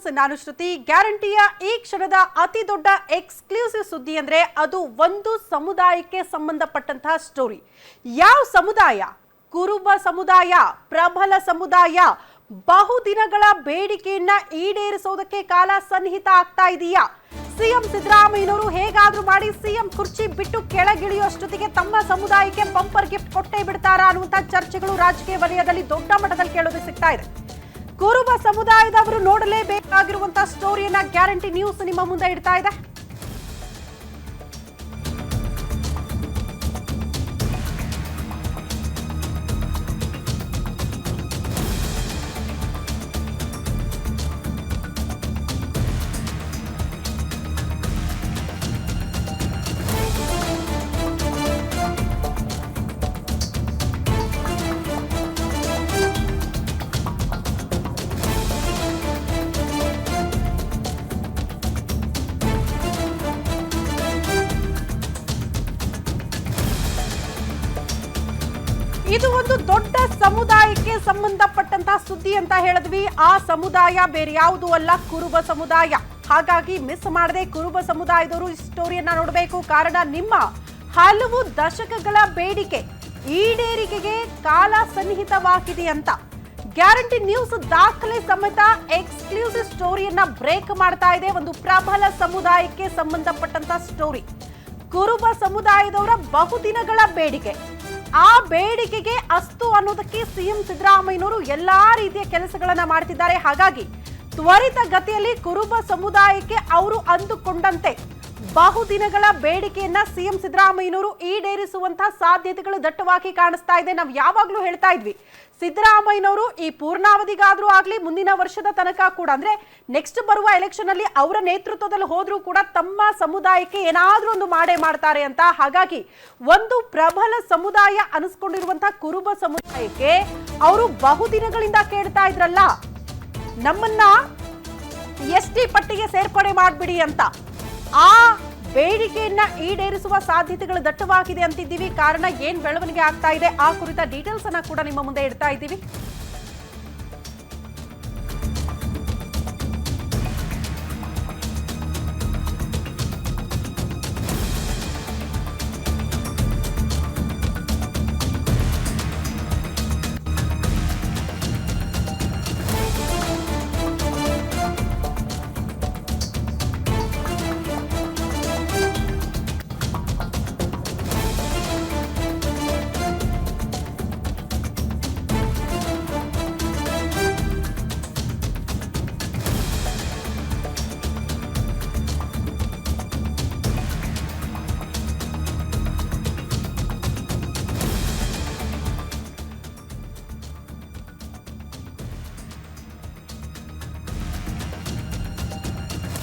News ನಾನು ಶ್ರುತಿ. ಗ್ಯಾರಂಟಿಯ ಈ ಕ್ಷಣದ ಅತಿ ದೊಡ್ಡ ಎಕ್ಸ್ಕ್ಲೂಸಿವ್ ಸುದ್ದಿ ಅಂದ್ರೆ ಅದು ಒಂದು ಸಮುದಾಯಕ್ಕೆ ಸಂಬಂಧಪಟ್ಟಂತಹ ಸ್ಟೋರಿ. ಯಾವ ಸಮುದಾಯ? ಕುರುಬ ಸಮುದಾಯ, ಪ್ರಬಲ ಸಮುದಾಯ. ಬಹುದಿನಗಳ ಬೇಡಿಕೆಯನ್ನ ಈಡೇರಿಸೋದಕ್ಕೆ ಕಾಲ ಸನ್ನಿಹಿತ ಆಗ್ತಾ ಇದೆಯಾ? ಸಿಎಂ ಸಿದ್ದರಾಮಯ್ಯನವರು ಹೇಗಾದ್ರೂ ಮಾಡಿ ಸಿಎಂ ಕುರ್ಚಿ ಬಿಟ್ಟು ಕೆಳಗಿಳಿಯುವಷ್ಟೊತ್ತಿಗೆ ತಮ್ಮ ಸಮುದಾಯಕ್ಕೆ ಬಂಪರ್ ಗಿಫ್ಟ್ ಕೊಟ್ಟೇ ಬಿಡ್ತಾರಾ ಅನ್ನುವಂತ ಚರ್ಚೆಗಳು ರಾಜಕೀಯ ವಲಯದಲ್ಲಿ ದೊಡ್ಡ ಮಟ್ಟದಲ್ಲಿ ಕೇಳೋದಕ್ಕೆ ಸಿಗ್ತಾ ಇದೆ. ಕುರುಬ ಸಮುದಾಯದವರು ನೋಡಲೇಬೇಕಾಗಿರುವಂತಹ ಸ್ಟೋರಿಯನ್ನ ಗ್ಯಾರಂಟಿ ನ್ಯೂಸ್ ನಿಮ್ಮ ಮುಂದೆ ಇಡ್ತಾ ಇದೆ. ಇದು ಒಂದು ದೊಡ್ಡ ಸಮುದಾಯಕ್ಕೆ ಸಂಬಂಧಪಟ್ಟಂತಹ ಸುದ್ದಿ ಅಂತ ಹೇಳಿದ್ವಿ. ಆ ಸಮುದಾಯ ಬೇರೆ ಯಾವುದೂ ಅಲ್ಲ, ಕುರುಬ ಸಮುದಾಯ. ಹಾಗಾಗಿ ಮಿಸ್ ಮಾಡದೆ ಕುರುಬ ಸಮುದಾಯದವರು ಈ ಸ್ಟೋರಿಯನ್ನ ನೋಡಬೇಕು. ಕಾರಣ ನಿಮ್ಮ ಹಲವು ದಶಕಗಳ ಬೇಡಿಕೆ ಈಡೇರಿಕೆಗೆ ಕಾಲ ಸನ್ನಿಹಿತವಾಗಿದೆ ಅಂತ ಗ್ಯಾರಂಟಿ ನ್ಯೂಸ್ ದಾಖಲೆ ಸಮೇತ ಎಕ್ಸ್ಕ್ಲೂಸಿವ್ ಸ್ಟೋರಿಯನ್ನ ಬ್ರೇಕ್ ಮಾಡ್ತಾ ಇದೆ. ಒಂದು ಪ್ರಬಲ ಸಮುದಾಯಕ್ಕೆ ಸಂಬಂಧಪಟ್ಟಂತ ಸ್ಟೋರಿ. ಕುರುಬ ಸಮುದಾಯದವರ ಬಹುದಿನಗಳ ಬೇಡಿಕೆ, ಆ ಬೇಡಿಕೆಗೆ ಅಸ್ತು ಅನ್ನೋದಕ್ಕೆ ಸಿಎಂ ಸಿದ್ದರಾಮಯ್ಯನವರು ಎಲ್ಲಾ ರೀತಿಯ ಕೆಲಸಗಳನ್ನ ಮಾಡ್ತಿದ್ದಾರೆ. ಹಾಗಾಗಿ ತ್ವರಿತ ಗತಿಯಲ್ಲಿ ಕುರುಬ ಸಮುದಾಯಕ್ಕೆ ಅವರು ಅಂದುಕೊಂಡಂತೆ ಬಹುದಿನಗಳ ಬೇಡಿಕೆಯನ್ನ ಸಿಎಂ ಸಿದ್ದರಾಮಯ್ಯನವರು ಈಡೇರಿಸುವಂತಹ ಸಾಧ್ಯತೆಗಳು ದಟ್ಟವಾಗಿ ಕಾಣಿಸ್ತಾ ಇದೆ. ನಾವು ಯಾವಾಗ್ಲೂ ಹೇಳ್ತಾ ಇದ್ವಿ, ಸಿದ್ದರಾಮಯ್ಯನವರು ಈ ಪೂರ್ಣಾವಧಿಗಾದ್ರೂ ಆಗ್ಲಿ, ಮುಂದಿನ ವರ್ಷದ ತನಕ ಕೂಡ, ಅಂದ್ರೆ ನೆಕ್ಸ್ಟ್ ಬರುವ ಎಲೆಕ್ಷನ್ ಅಲ್ಲಿ ಅವರ ನೇತೃತ್ವದಲ್ಲಿ ಹೋದ್ರೂ ಕೂಡ ತಮ್ಮ ಸಮುದಾಯಕ್ಕೆ ಏನಾದ್ರೂ ಒಂದು ಮಾಡೇ ಮಾಡ್ತಾರೆ ಅಂತ. ಹಾಗಾಗಿ ಒಂದು ಪ್ರಬಲ ಸಮುದಾಯ ಅನಿಸ್ಕೊಂಡಿರುವಂತಹ ಕುರುಬ ಸಮುದಾಯಕ್ಕೆ ಅವರು ಬಹುದಿನಗಳಿಂದ ಕೇಳ್ತಾ ಇದ್ರಲ್ಲ, ನಮ್ಮನ್ನ ಎಸ್ಟಿ ಪಟ್ಟಿಗೆ ಸೇರ್ಪಡೆ ಮಾಡ್ಬಿಡಿ ಅಂತ. ಆ ಬೇಡಿಕೆಯನ್ನ ಈಡೇರಿಸುವ ಸಾಧ್ಯತೆಗಳು ದಟ್ಟವಾಗಿದೆ ಅಂತಿದ್ದೀವಿ. ಕಾರಣ ಏನ್ ಬೆಳವಣಿಗೆ ಆಗ್ತಾ ಇದೆ ಆ ಕುರಿತ ಡೀಟೇಲ್ಸ್ ಅನ್ನ ಕೂಡ ನಿಮ್ಮ ಮುಂದೆ ಇಡ್ತಾ ಇದ್ದೀವಿ.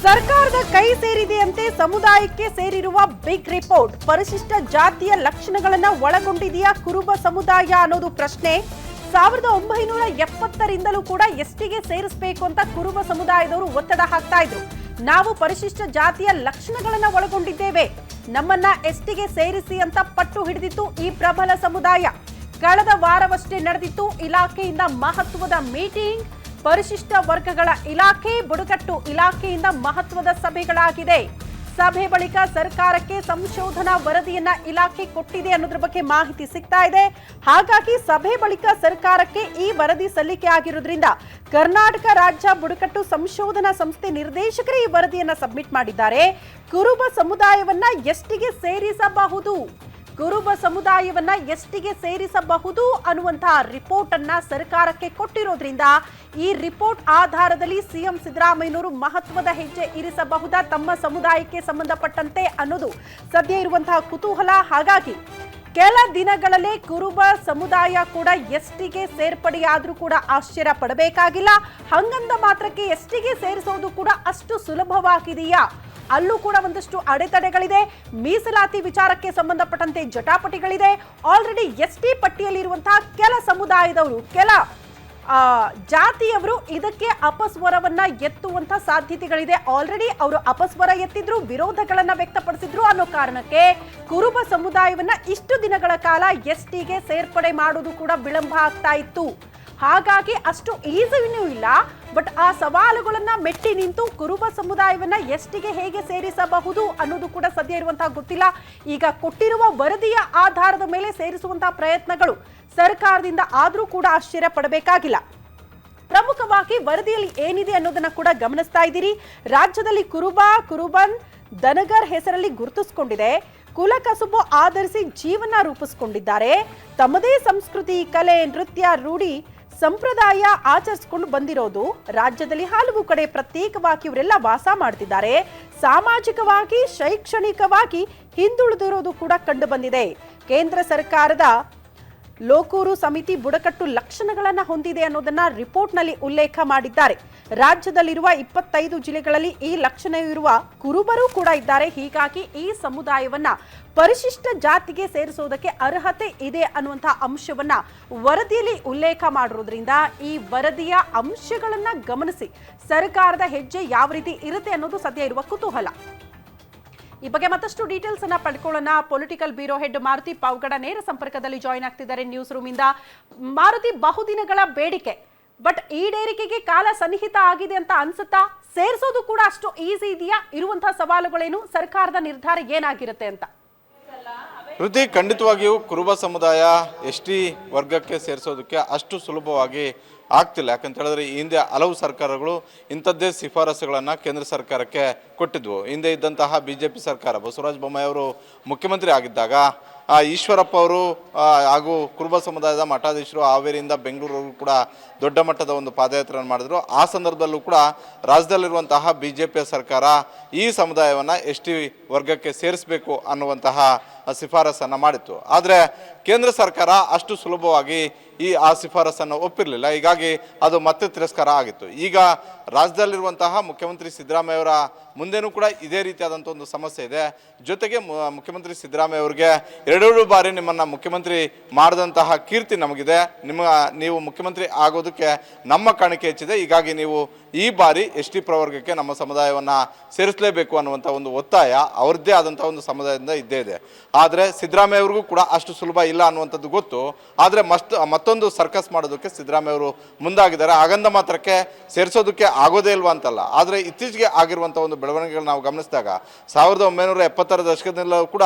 ಸರ್ಕಾರದ ಕೈ ಸೇರಿದೆಯಂತೆ ಸಮುದಾಯಕ್ಕೆ ಸೇರಿರುವ ಬಿಗ್ ರಿಪೋರ್ಟ್. ಪರಿಶಿಷ್ಟ ಜಾತಿಯ ಲಕ್ಷಣಗಳನ್ನ ಒಳಗೊಂಡಿದೆಯಾ ಕುರುಬ ಸಮುದಾಯ ಅನ್ನೋದು ಪ್ರಶ್ನೆ. 1970ರಿಂದಲೂ ಕೂಡ ಎಸ್ಟಿಗೆ ಸೇರಿಸಬೇಕು ಅಂತ ಕುರುಬ ಸಮುದಾಯದವರು ಒತ್ತಡ ಹಾಕ್ತಾ ಇದ್ರು. ನಾವು ಪರಿಶಿಷ್ಟ ಜಾತಿಯ ಲಕ್ಷಣಗಳನ್ನ ಒಳಗೊಂಡಿದ್ದೇವೆ, ನಮ್ಮನ್ನ ಎಸ್ಟಿಗೆ ಸೇರಿಸಿ ಅಂತ ಪಟ್ಟು ಹಿಡಿದಿತ್ತು ಈ ಪ್ರಬಲ ಸಮುದಾಯ. ಕಳೆದ ವಾರವಷ್ಟೇ ನಡೆದಿತ್ತು ಇಲಾಖೆಯಿಂದ ಮಹತ್ವದ ಮೀಟಿಂಗ್. ಪರಿಶಿಷ್ಟ ವರ್ಗಗಳ ಇಲಾಖೆ, ಬುಡಕಟ್ಟು ಇಲಾಖೆಯಿಂದ ಮಹತ್ವದ ಸಭೆಗಳಾಗಿದೆ. ಸಭೆ ಬಳಿಕ ಸರ್ಕಾರಕ್ಕೆ ಸಂಶೋಧನಾ ವರದಿಯನ್ನ ಇಲಾಖೆ ಕೊಟ್ಟಿದೆ ಅನ್ನೋದ್ರ ಬಗ್ಗೆ ಮಾಹಿತಿ ಸಿಗ್ತಾ ಇದೆ. ಹಾಗಾಗಿ ಸಭೆ ಬಳಿಕ ಸರ್ಕಾರಕ್ಕೆ ಈ ವರದಿ ಸಲ್ಲಿಕೆ ಆಗಿರೋದ್ರಿಂದ ಕರ್ನಾಟಕ ರಾಜ್ಯ ಬುಡಕಟ್ಟು ಸಂಶೋಧನಾ ಸಂಸ್ಥೆ ನಿರ್ದೇಶಕರು ಈ ವರದಿಯನ್ನ ಸಬ್ಮಿಟ್ ಮಾಡಿದ್ದಾರೆ. ಕುರುಬ ಸಮುದಾಯವನ್ನ ಎಸ್ಟಿಗೆ ಸೇರಿಸಬಹುದು, ಕುರುಬ ಸಮುದಾಯವನ್ನ ಎಸ್ಟಿಗೆ ಸೇರಿಸಬಹುದು ಅನ್ನುವಂತಹ ರಿಪೋರ್ಟ್ ಅನ್ನ ಸರ್ಕಾರಕ್ಕೆ ಕೊಟ್ಟಿರೋದ್ರಿಂದ ಈ ರಿಪೋರ್ಟ್ ಆಧಾರದಲ್ಲಿ ಸಿಎಂ ಸಿದ್ದರಾಮಯ್ಯನವರು ಮಹತ್ವದ ಹೆಜ್ಜೆ ಇರಿಸಬಹುದಾ ತಮ್ಮ ಸಮುದಾಯಕ್ಕೆ ಸಂಬಂಧಪಟ್ಟಂತೆ ಅನ್ನೋದು ಸದ್ಯ ಇರುವಂತಹ ಕುತೂಹಲ. ಹಾಗಾಗಿ ಕೆಲ ದಿನಗಳಲ್ಲೇ ಕುರುಬ ಸಮುದಾಯ ಕೂಡ ಎಸ್ಟಿಗೆ ಸೇರ್ಪಡೆಯಾದ್ರೂ ಕೂಡ ಆಶ್ಚರ್ಯ ಪಡಬೇಕಾಗಿಲ್ಲ. ಹಂಗಂದ ಮಾತ್ರಕ್ಕೆ ಎಸ್ಟಿಗೆ ಸೇರಿಸೋದು ಕೂಡ ಅಷ್ಟು ಸುಲಭವಾಗಿದೆಯಾ? ಅಲ್ಲೂ ಕೂಡ ಒಂದಷ್ಟು ಅಡೆತಡೆಗಳಿದೆ. ಮೀಸಲಾತಿ ವಿಚಾರಕ್ಕೆ ಸಂಬಂಧಪಟ್ಟಂತೆ ಜಟಾಪಟಿಗಳಿದೆ. ಆಲ್ರೆಡಿ ಎಸ್ಟಿ ಪಟ್ಟಿಯಲ್ಲಿರುವಂತಹ ಕೆಲ ಸಮುದಾಯದವರು, ಕೆಲ ಜಾತಿಯವರು ಇದಕ್ಕೆ ಅಪಸ್ವರವನ್ನ ಎತ್ತುವಂತ ಸಾಧ್ಯತೆಗಳಿದೆ. ಆಲ್ರೆಡಿ ಅವರು ಅಪಸ್ವರ ಎತ್ತಿದ್ರು, ವಿರೋಧಗಳನ್ನ ವ್ಯಕ್ತಪಡಿಸಿದ್ರು ಅನ್ನೋ ಕಾರಣಕ್ಕೆ ಕುರುಬ ಸಮುದಾಯವನ್ನ ಇಷ್ಟು ದಿನಗಳ ಕಾಲ ಎಸ್ಟಿಗೆ ಸೇರ್ಪಡೆ ಮಾಡೋದು ಕೂಡ ವಿಳಂಬ ಆಗ್ತಾ ಇತ್ತು. ಹಾಗಾಗಿ ಅಷ್ಟು ಈಸಿನೂ ಇಲ್ಲ. ಬಟ್ ಆ ಸವಾಲುಗಳನ್ನ ಮೆಟ್ಟಿ ನಿಂತು ಕುರುಬ ಸಮುದಾಯವನ್ನ ಎಸ್ಟಿಗೆ ಹೇಗೆ ಸೇರಿಸಬಹುದು ಅನ್ನೋದು ಕೂಡ ಸದ್ಯ ಇರುವಂತಹ ಗೊತ್ತಿಲ್ಲ. ಈಗ ಕೊಟ್ಟಿರುವ ವರದಿಯ ಆಧಾರದ ಮೇಲೆ ಸೇರಿಸುವಂತಹ ಪ್ರಯತ್ನಗಳು ಸರ್ಕಾರದಿಂದ ಆದ್ರೂ ಕೂಡ ಆಶ್ಚರ್ಯ ಪಡಬೇಕಾಗಿಲ್ಲ. ಪ್ರಮುಖವಾಗಿ ವರದಿಯಲ್ಲಿ ಏನಿದೆ ಅನ್ನೋದನ್ನ ಕೂಡ ಗಮನಿಸ್ತಾ ಇದ್ದೀರಿ. ರಾಜ್ಯದಲ್ಲಿ ಕುರುಬನ್ ದನಗರ್ ಹೆಸರಲ್ಲಿ ಗುರುತಿಸಿಕೊಂಡಿದೆ. ಕುಲ ಕಸುಬು ಆಧರಿಸಿ ಜೀವನ ರೂಪಿಸಿಕೊಂಡಿದ್ದಾರೆ. ತಮ್ಮದೇ ಸಂಸ್ಕೃತಿ, ಕಲೆ, ನೃತ್ಯ, ರೂಢಿ, ಸಂಪ್ರದಾಯ ಆಚರಿಸಿಕೊಂಡು ಬಂದಿರೋದು. ರಾಜ್ಯದಲ್ಲಿ ಹಲವು ಕಡೆ ಪ್ರತ್ಯೇಕವಾಗಿ ಇವರೆಲ್ಲ ವಾಸ ಮಾಡ್ತಿದ್ದಾರೆ. ಸಾಮಾಜಿಕವಾಗಿ, ಶೈಕ್ಷಣಿಕವಾಗಿ ಹಿಂದುಳಿದಿರೋದು ಕೂಡ ಕಂಡು ಬಂದಿದೆ. ಕೇಂದ್ರ ಸರ್ಕಾರದ ಲೋಕೂರು ಸಮಿತಿ ಬುಡಕಟ್ಟು ಲಕ್ಷಣಗಳನ್ನ ಹೊಂದಿದೆ ಅನ್ನೋದನ್ನ ರಿಪೋರ್ಟ್ನಲ್ಲಿ ಉಲ್ಲೇಖ ಮಾಡಿದ್ದಾರೆ. ರಾಜ್ಯದಲ್ಲಿರುವ 25 ಜಿಲ್ಲೆಗಳಲ್ಲಿ ಈ ಲಕ್ಷಣ ಇರುವ ಕುರುಬರು ಕೂಡ ಇದ್ದಾರೆ. ಹೀಗಾಗಿ ಈ ಸಮುದಾಯವನ್ನ ಪರಿಶಿಷ್ಟ ಜಾತಿಗೆ ಸೇರಿಸುವುದಕ್ಕೆ ಅರ್ಹತೆ ಇದೆ ಅನ್ನುವಂತಹ ಅಂಶವನ್ನ ವರದಿಯಲ್ಲಿ ಉಲ್ಲೇಖ ಮಾಡಿರೋದ್ರಿಂದ ಈ ವರದಿಯ ಅಂಶಗಳನ್ನ ಗಮನಿಸಿ ಸರ್ಕಾರದ ಹೆಜ್ಜೆ ಯಾವ ರೀತಿ ಇರುತ್ತೆ ಅನ್ನೋದು ಸದ್ಯ ಇರುವ ಕುತೂಹಲ. ಈ ಬಗ್ಗೆ ಮತ್ತಷ್ಟು ಡೀಟೇಲ್ಸ್ ಅನ್ನ ಪಡ್ಕೊಳ್ಳೋಣ. Political bureau head Maruti Pavagada ನೇರ ಸಂಪರ್ಕದಲ್ಲಿ ಜಾಯಿನ್ ಆಗ್ತಿದ್ದಾರೆ ನ್ಯೂಸ್ ರೂಮ್ ಇಂದ. ಮಾರುತಿ, ಬಹುದಿನಗಳ ಬೇಡಿಕೆ ಬಟ್ ಈಡೇರಿಕೆಗೆ ಕಾಲ ಸನ್ನಿಹಿತ ಆಗಿದೆ ಅಂತ ಅನ್ಸುತ್ತಾ? ಸೇರಿಸೋದು ಕೂಡ ಅಷ್ಟು ಈಸಿ ಇದೆಯಾ? ಇರುವಂತಹ ಸವಾಲುಗಳೇನು? ಸರ್ಕಾರದ ನಿರ್ಧಾರ ಏನಾಗಿರುತ್ತೆ ಅಂತ? ವೃತ್ತಿ ಖಂಡಿತವಾಗಿಯೂ ಕುರುಬ ಸಮುದಾಯ ಎಸ್ಟಿ ವರ್ಗಕ್ಕೆ ಸೇರಿಸೋದಕ್ಕೆ ಅಷ್ಟು ಸುಲಭವಾಗಿ ಆಗ್ತಿಲ್ಲ. ಯಾಕಂತ ಹೇಳಿದ್ರೆ ಈ ಹಿಂದೆ ಹಲವು ಸರ್ಕಾರಗಳು ಇಂಥದ್ದೇ ಶಿಫಾರಸುಗಳನ್ನು ಕೇಂದ್ರ ಸರ್ಕಾರಕ್ಕೆ ಕೊಟ್ಟಿದ್ವು. ಹಿಂದೆ ಇದ್ದಂತಹ BJP ಸರ್ಕಾರ ಬಸವರಾಜ ಬೊಮ್ಮಾಯಿ ಅವರು ಮುಖ್ಯಮಂತ್ರಿ ಆಗಿದ್ದಾಗ ಈಶ್ವರಪ್ಪ ಅವರು ಹಾಗೂ ಕುರುಬ ಸಮುದಾಯದ ಮಠಾಧೀಶರು ಹಾವೇರಿಯಿಂದ ಬೆಂಗಳೂರು ಕೂಡ ದೊಡ್ಡ ಮಟ್ಟದ ಒಂದು ಪಾದಯಾತ್ರೆಯನ್ನು ಮಾಡಿದ್ರು. ಆ ಸಂದರ್ಭದಲ್ಲೂ ಕೂಡ ರಾಜ್ಯದಲ್ಲಿರುವಂತಹ BJP ಸರ್ಕಾರ ಈ ಸಮುದಾಯವನ್ನು ಎಸ್ಟಿ ವರ್ಗಕ್ಕೆ ಸೇರಿಸಬೇಕು ಅನ್ನುವಂತಹ ಶಿಫಾರಸನ್ನು ಮಾಡಿತ್ತು. ಆದರೆ ಕೇಂದ್ರ ಸರ್ಕಾರ ಅಷ್ಟು ಸುಲಭವಾಗಿ ಆ ಶಿಫಾರಸನ್ನು ಒಪ್ಪಿರಲಿಲ್ಲ. ಹೀಗಾಗಿ ಅದು ಮತ್ತೆ ತಿರಸ್ಕಾರ ಆಗಿತ್ತು. ಈಗ ರಾಜ್ಯದಲ್ಲಿರುವಂತಹ ಮುಖ್ಯಮಂತ್ರಿ ಸಿದ್ದರಾಮಯ್ಯ ಅವರ ಮುಂದೆನೂ ಕೂಡ ಇದೇ ರೀತಿಯಾದಂಥ ಒಂದು ಸಮಸ್ಯೆ ಇದೆ. ಜೊತೆಗೆ ಮುಖ್ಯಮಂತ್ರಿ ಸಿದ್ದರಾಮಯ್ಯ ಅವರಿಗೆ ಎರಡೆರಡು ಬಾರಿ ನಿಮ್ಮನ್ನು ಮುಖ್ಯಮಂತ್ರಿ ಮಾಡಿದಂತಹ ಕೀರ್ತಿ ನಮಗಿದೆ. ನೀವು ಮುಖ್ಯಮಂತ್ರಿ ಆಗೋದಕ್ಕೆ ನಮ್ಮ ಕಾಣಿಕೆ ಹೆಚ್ಚಿದೆ. ಹೀಗಾಗಿ ನೀವು ಈ ಬಾರಿ ಎಸ್ಟಿ ಪ್ರವರ್ಗಕ್ಕೆ ನಮ್ಮ ಸಮುದಾಯವನ್ನು ಸೇರಿಸಲೇಬೇಕು ಅನ್ನುವಂಥ ಒಂದು ಒತ್ತಾಯ ಅವ್ರದ್ದೇ ಆದಂಥ ಒಂದು ಸಮುದಾಯದಿಂದ ಇದ್ದೇ ಇದೆ. ಆದರೆ ಸಿದ್ದರಾಮಯ್ಯ ಅವ್ರಿಗೂ ಕೂಡ ಅಷ್ಟು ಸುಲಭ ಇಲ್ಲ ಅನ್ನುವಂಥದ್ದು ಗೊತ್ತು. ಆದರೆ ಮತ್ತೊಂದು ಸರ್ಕಸ್ ಮಾಡೋದಕ್ಕೆ ಸಿದ್ದರಾಮಯ್ಯ ಅವರು ಮುಂದಾಗಿದ್ದಾರೆ. ಹಾಗಂದ ಮಾತ್ರಕ್ಕೆ ಸೇರಿಸೋದಕ್ಕೆ ಆಗೋದೇ ಇಲ್ವಾ ಅಂತಲ್ಲ. ಆದರೆ ಇತ್ತೀಚೆಗೆ ಆಗಿರುವಂಥ ಒಂದು ಬೆಳವಣಿಗೆಗಳು ನಾವು ಗಮನಿಸಿದಾಗ 1970ರ ದಶಕದಲ್ಲೂ ಕೂಡ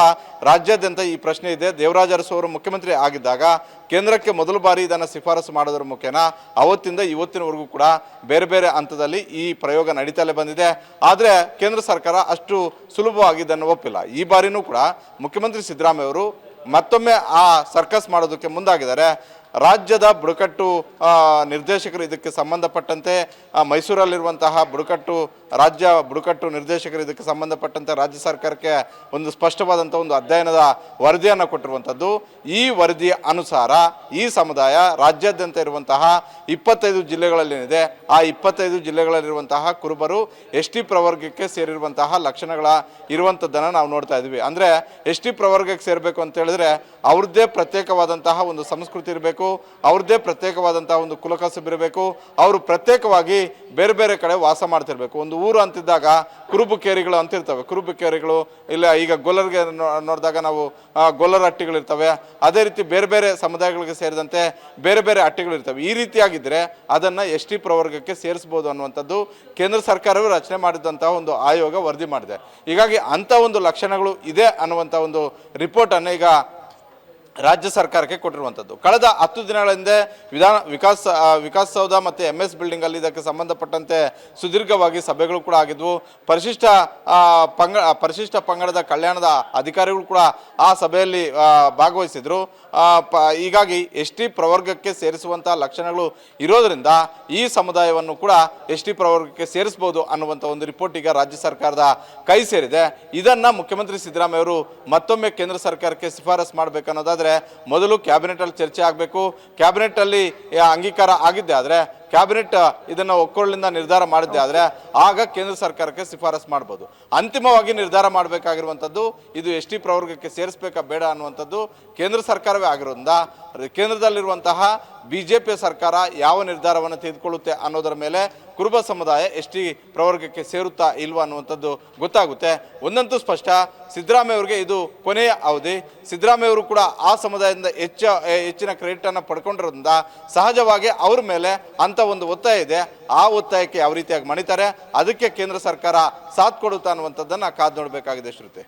ರಾಜ್ಯಾದ್ಯಂತ ಈ ಪ್ರಶ್ನೆ ಇದೆ. ದೇವರಾಜ ಅರಸು ಅವರು ಮುಖ್ಯಮಂತ್ರಿ ಆಗಿದ್ದಾಗ ಕೇಂದ್ರಕ್ಕೆ ಮೊದಲ ಬಾರಿ ಇದನ್ನು ಶಿಫಾರಸು ಮಾಡೋದ್ರ ಮುಖೇನ ಅವತ್ತಿಂದ ಇವತ್ತಿನವರೆಗೂ ಕೂಡ ಬೇರೆ ಬೇರೆ ಹಂತದಲ್ಲಿ ಈ ಪ್ರಯೋಗ ನಡೀತಲೇ ಬಂದಿದೆ. ಆದರೆ ಕೇಂದ್ರ ಸರ್ಕಾರ ಅಷ್ಟು ಸುಲಭವಾಗಿ ಇದನ್ನು ಒಪ್ಪಿಲ್ಲ. ಈ ಬಾರಿನೂ ಕೂಡ ಮುಖ್ಯಮಂತ್ರಿ ಸಿದ್ದರಾಮಯ್ಯ ಅವರು ಮತ್ತೊಮ್ಮೆ ಆ ಸರ್ಕಸ್ ಮಾಡೋದಕ್ಕೆ ಮುಂದಾಗಿದ್ದಾರೆ. ರಾಜ್ಯದ ಬುಡಕಟ್ಟು ನಿರ್ದೇಶಕರು ಇದಕ್ಕೆ ಸಂಬಂಧಪಟ್ಟಂತೆ ಮೈಸೂರಲ್ಲಿರುವಂತಹ ರಾಜ್ಯ ಬುಡಕಟ್ಟು ನಿರ್ದೇಶಕರು ಇದಕ್ಕೆ ಸಂಬಂಧಪಟ್ಟಂತೆ ರಾಜ್ಯ ಸರ್ಕಾರಕ್ಕೆ ಒಂದು ಸ್ಪಷ್ಟವಾದಂಥ ಒಂದು ಅಧ್ಯಯನದ ವರದಿಯನ್ನು ಕೊಟ್ಟಿರುವಂಥದ್ದು. ಈ ವರದಿಯ ಅನುಸಾರ ಈ ಸಮುದಾಯ ರಾಜ್ಯಾದ್ಯಂತ ಇರುವಂತಹ 25 ಜಿಲ್ಲೆಗಳಲ್ಲೇನಿದೆ ಆ 25 ಜಿಲ್ಲೆಗಳಲ್ಲಿರುವಂತಹ ಕುರುಬರು ಎಸ್ಟಿ ಪ್ರವರ್ಗಕ್ಕೆ ಸೇರಿರುವಂತಹ ಲಕ್ಷಣಗಳ ಇರುವಂಥದ್ದನ್ನು ನಾವು ನೋಡ್ತಾ ಇದ್ವಿ. ಅಂದರೆ ಎಸ್ಟಿ ಪ್ರವರ್ಗಕ್ಕೆ ಸೇರಬೇಕು ಅಂತ ಹೇಳಿದ್ರೆ ಅವ್ರದ್ದೇ ಪ್ರತ್ಯೇಕವಾದಂತಹ ಒಂದು ಸಂಸ್ಕೃತಿ ಇರಬೇಕು, ಅವ್ರದ್ದೇ ಪ್ರತ್ಯೇಕವಾದಂತಹ ಒಂದು ಕುಲಕಸಬು ಇರಬೇಕು, ಅವರು ಪ್ರತ್ಯೇಕವಾಗಿ ಬೇರೆ ಬೇರೆ ಕಡೆ ವಾಸ ಮಾಡ್ತಿರ್ಬೇಕು. ಒಂದು ಊರು ಅಂತಿದ್ದಾಗ ಕುರುಬು ಕೇರಿಗಳು ಅಂತಿರ್ತವೆ. ಕುರುಬು ಕೇರಿಗಳು ಇಲ್ಲ, ಈಗ ಗೊಲ್ಲರ್ಗೆ ನೋಡಿದಾಗ ನಾವು ಗೊಲ್ಲರ ಹಟ್ಟಿಗಳಿರ್ತವೆ. ಅದೇ ರೀತಿ ಬೇರೆ ಬೇರೆ ಸಮುದಾಯಗಳಿಗೆ ಸೇರಿದಂತೆ ಬೇರೆ ಬೇರೆ ಹಟ್ಟಿಗಳಿರ್ತವೆ. ಈ ರೀತಿಯಾಗಿದ್ದರೆ ಅದನ್ನು ಎಸ್ಟಿ ಪ್ರವರ್ಗಕ್ಕೆ ಸೇರಿಸ್ಬೋದು ಅನ್ನುವಂಥದ್ದು ಕೇಂದ್ರ ಸರ್ಕಾರವೇ ರಚನೆ ಮಾಡಿದಂತಹ ಒಂದು ಆಯೋಗ ವರದಿ ಮಾಡಿದೆ. ಹೀಗಾಗಿ ಅಂಥ ಒಂದು ಲಕ್ಷಣಗಳು ಇದೆ ಅನ್ನುವಂಥ ಒಂದು ರಿಪೋರ್ಟನ್ನು ಈಗ ರಾಜ್ಯ ಸರ್ಕಾರಕ್ಕೆ ಕೊಟ್ಟಿರುವಂಥದ್ದು. ಕಳೆದ 10 ದಿನಗಳ ಹಿಂದೆ ವಿಕಾಸ್ ಸೌಧ ಮತ್ತು MS ಬಿಲ್ಡಿಂಗಲ್ಲಿ ಇದಕ್ಕೆ ಸಂಬಂಧಪಟ್ಟಂತೆ ಸುದೀರ್ಘವಾಗಿ ಸಭೆಗಳು ಕೂಡ ಆಗಿದ್ವು. ಪರಿಶಿಷ್ಟ ಪಂಗಡದ ಕಲ್ಯಾಣದ ಅಧಿಕಾರಿಗಳು ಕೂಡ ಆ ಸಭೆಯಲ್ಲಿ ಭಾಗವಹಿಸಿದ್ರು. ಹೀಗಾಗಿ ಎಸ್ಟಿ ಪ್ರವರ್ಗಕ್ಕೆ ಸೇರಿಸುವಂಥ ಲಕ್ಷಣಗಳು ಇರೋದರಿಂದ ಈ ಸಮುದಾಯವನ್ನು ಕೂಡ ಎಸ್ಟಿ ಪ್ರವರ್ಗಕ್ಕೆ ಸೇರಿಸಬಹುದು ಅನ್ನುವಂಥ ಒಂದು ರಿಪೋರ್ಟ್ ಈಗ ರಾಜ್ಯ ಸರ್ಕಾರದ ಕೈ ಸೇರಿದೆ. ಇದನ್ನು ಮುಖ್ಯಮಂತ್ರಿ ಸಿದ್ದರಾಮಯ್ಯ ಅವರು ಮತ್ತೊಮ್ಮೆ ಕೇಂದ್ರ ಸರ್ಕಾರಕ್ಕೆ ಶಿಫಾರಸು ಮಾಡಬೇಕನ್ನೋದಾದರೆ ಮೊದಲು ಕ್ಯಾಬಿನೆಟಲ್ಲಿ ಚರ್ಚೆ ಆಗಬೇಕು. ಕ್ಯಾಬಿನೆಟಲ್ಲಿ ಅಂಗೀಕಾರ ಆಗಿದ್ದೆ ಆದರೆ ಕ್ಯಾಬಿನೆಟ್ ಇದನ್ನು ಒಕ್ಕೊರಲಿಂದ ನಿರ್ಧಾರ ಮಾಡಿದ್ದೆ ಆದರೆ ಆಗ ಕೇಂದ್ರ ಸರ್ಕಾರಕ್ಕೆ ಶಿಫಾರಸು ಮಾಡ್ಬೋದು. ಅಂತಿಮವಾಗಿ ನಿರ್ಧಾರ ಮಾಡಬೇಕಾಗಿರುವಂಥದ್ದು ಇದು ಎಸ್ ಟಿ ಪ್ರವರ್ಗಕ್ಕೆ ಸೇರಿಸಬೇಕಾ ಬೇಡ ಅನ್ನುವಂಥದ್ದು ಕೇಂದ್ರ ಸರ್ಕಾರವೇ ಆಗಿರೋದ್ರಿಂದ ಕೇಂದ್ರದಲ್ಲಿರುವಂತಹ BJP ಸರ್ಕಾರ ಯಾವ ನಿರ್ಧಾರವನ್ನು ತೆಗೆದುಕೊಳ್ಳುತ್ತೆ ಅನ್ನೋದರ ಮೇಲೆ ಕುರುಬ ಸಮುದಾಯ ಎಸ್ ಟಿ ಪ್ರವರ್ಗಕ್ಕೆ ಸೇರುತ್ತಾ ಇಲ್ವಾ ಅನ್ನುವಂಥದ್ದು ಗೊತ್ತಾಗುತ್ತೆ. ಒಂದಂತೂ ಸ್ಪಷ್ಟ, ಸಿದ್ದರಾಮಯ್ಯ ಅವರಿಗೆ ಇದು ಕೊನೆಯ ಅವಧಿ. ಸಿದ್ದರಾಮಯ್ಯ ಅವರು ಕೂಡ ಆ ಸಮುದಾಯದಿಂದ ಹೆಚ್ಚಿನ ಕ್ರೆಡಿಟನ್ನು ಪಡ್ಕೊಂಡಿರೋದ್ರಿಂದ ಸಹಜವಾಗಿ ಅವ್ರ ಮೇಲೆ ಅಂತ ಒಂದು ಒತ್ತಾಯ ಇದೆ. ಆ ಒತ್ತಾಯಕ್ಕೆ ಯಾವ ರೀತಿಯಾಗಿ ಮಣಿತಾರೆ, ಅದಕ್ಕೆ ಕೇಂದ್ರ ಸರ್ಕಾರ ಸಾಥ್ ಕೊಡುತ್ತಾ ಅನ್ನುವಂಥದ್ದನ್ನು ಕಾದು ನೋಡಬೇಕಾಗಿದೆ ಶ್ರುತಿ.